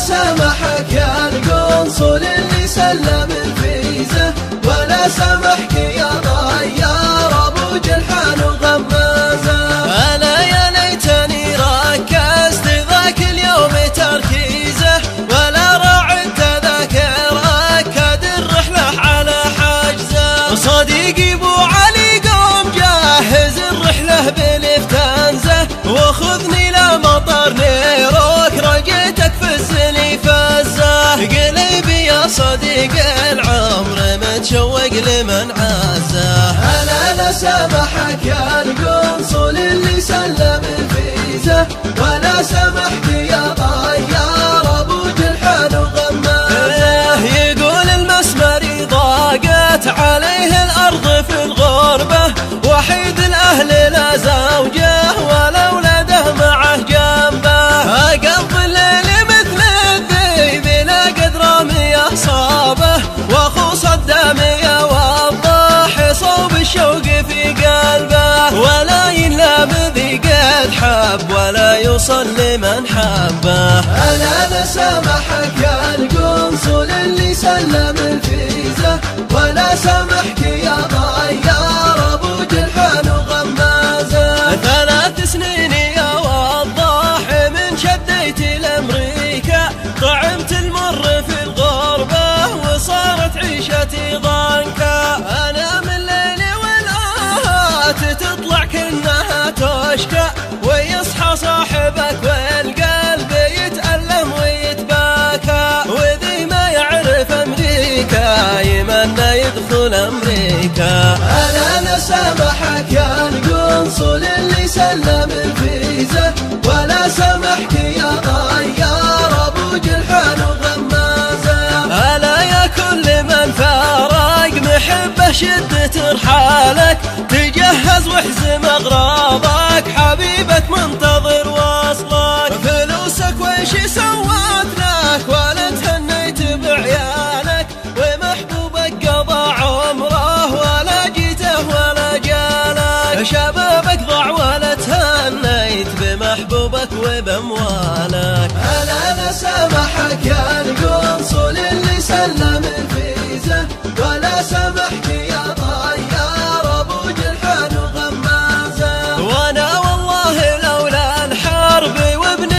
سامحك يا القنصل اللي سلم الفيزة، ولا سامحك يا طيار ابو جلحان وغمازة. انا يا ليتني ركزت ذاك اليوم تركيزه، ولا راعدت ذاك ركد الرحلة على حجزه. صديقي ابو علي قوم جهز الرحلة بالفتنزة، وخذني لمطار نيروك رجيتك في السني فزه. قلبي يا صديق العمر متشوق لمن عزه. انا سامحك يا القنصل اللي سلم الفيزة، ولا سامحك يا طيار ابو جلحان وغمازة. يقول المسمري ضاقت عليه الارض في الغربة، وحيد الاهل لا زوجه ولا اولاده معه جنبه. قلب الليل مثل الذيب لا قد رميه صابه، واخو صدام يوضح صوب الشوق في قلبه. ولا ينلام ذي قد حب ولا يوصل لمن حبه. انا سامحك يا القنصل اللي سلم الفيزة، ولا سامحك يا طيار ابو جلحان وغمازة. 3 سنين يا وضاح من شديت لامريكا، طعمت المر في الغربة وصارت عيشتي ضنكا. انا من الليل والآهات تطلع كأنها تشكى، ويصحى صاحبك والقلب يتألم ويتباكى. وذي ما يعرف امريكا يمنى يدخل امريكا. انا سامحك يا القنصل اللي سلم الفيزة، ولا سامحك يا طيار ابو جلحان وغمازة. ألا يا كل من فارق محبه شدة رحالك، تجهز واحزم اغراضك حبيبك منتظر وصلك. فلوسك ويش سوت لك ولا تهنيت بعيالك، ومحبوبك قضى عمره ولا جيته ولا جالك. شبابك ضاع ولا تهنيت بمحبوبك وباموالك.